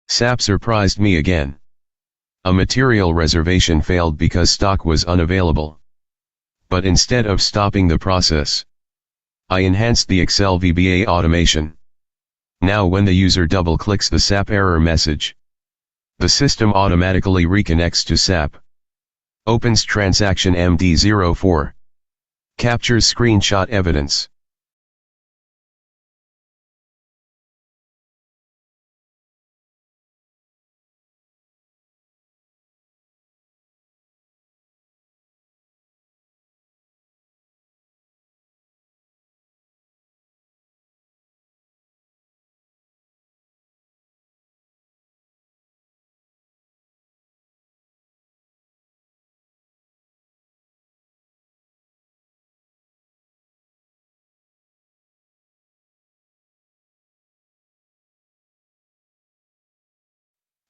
SAP surprised me again. A material reservation failed because stock was unavailable. But instead of stopping the process, I enhanced the Excel VBA automation. Now when the user double-clicks the SAP error message, the system automatically reconnects to SAP. Opens transaction MD04. Captures screenshot evidence.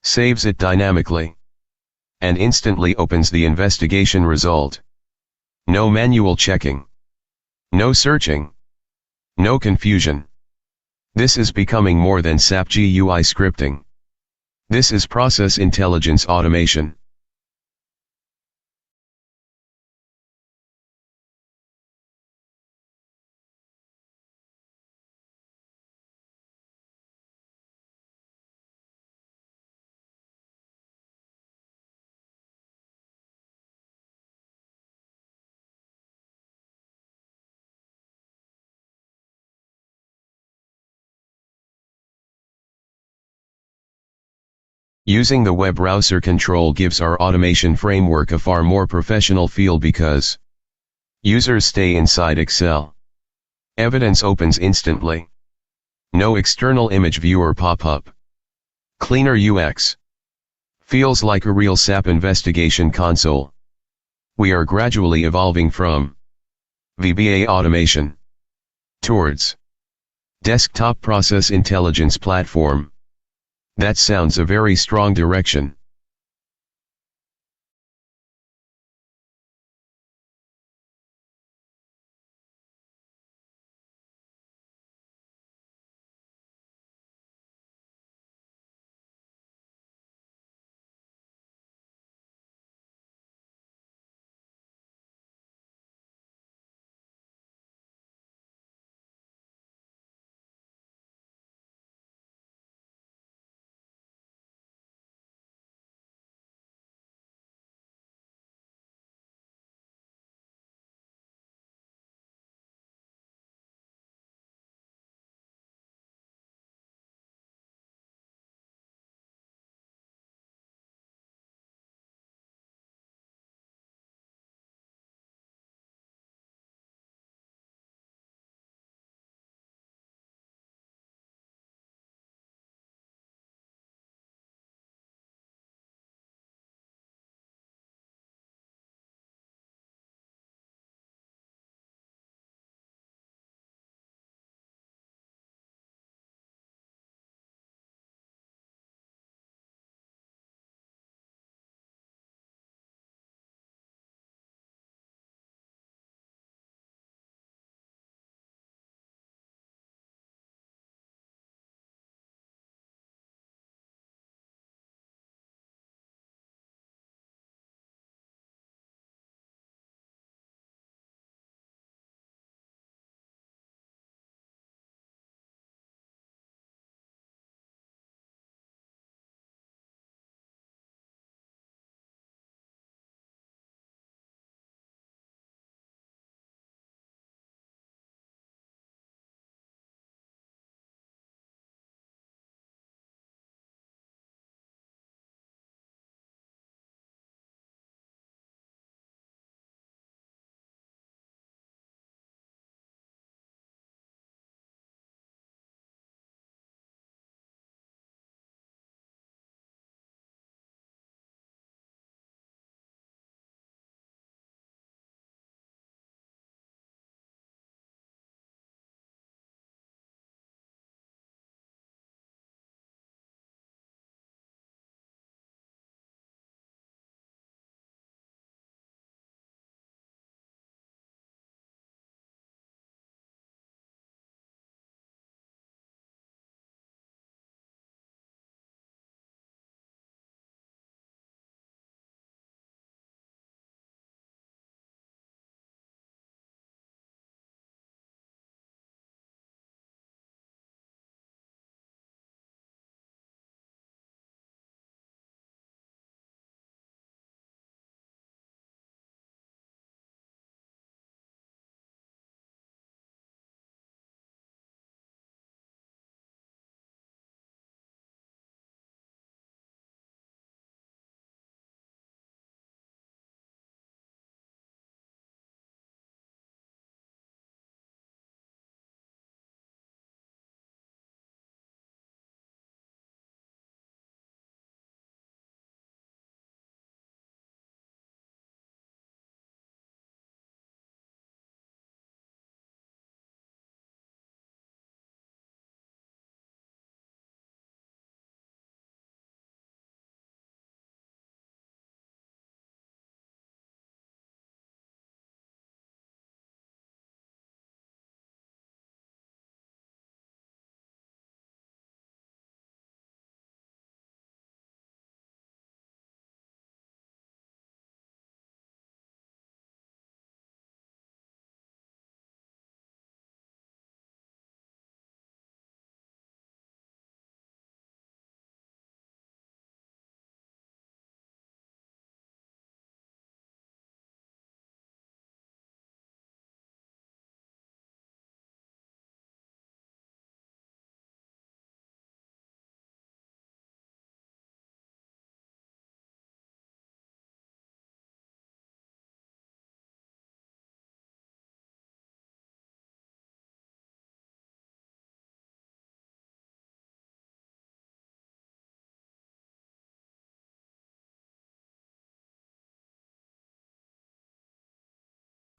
Saves it dynamically. And instantly opens the investigation result. No manual checking. No searching. No confusion. This is becoming more than SAP GUI scripting. This is process intelligence automation. Using the web browser control gives our automation framework a far more professional feel because users stay inside Excel. Evidence opens instantly. No external image viewer pop-up. Cleaner UX. Feels like a real SAP Investigation Console. We are gradually evolving from VBA automation towards desktop process intelligence platform. That sounds a very strong direction.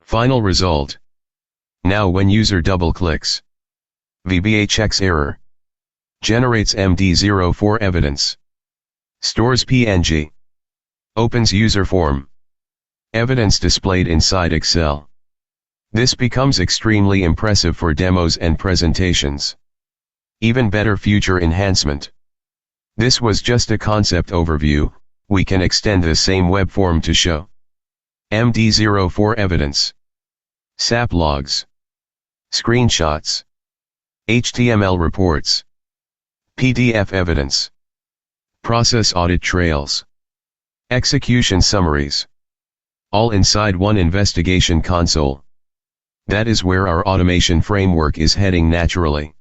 Final result. Now when user double-clicks, VBA checks error. Generates MD04 evidence. Stores PNG. Opens user form. Evidence displayed inside Excel. This becomes extremely impressive for demos and presentations. Even better future enhancement. This was just a concept overview, we can extend the same web form to show MD04 evidence, SAP logs, screenshots, HTML reports, PDF evidence, process audit trails, execution summaries. All inside one investigation console. That is where our automation framework is heading naturally.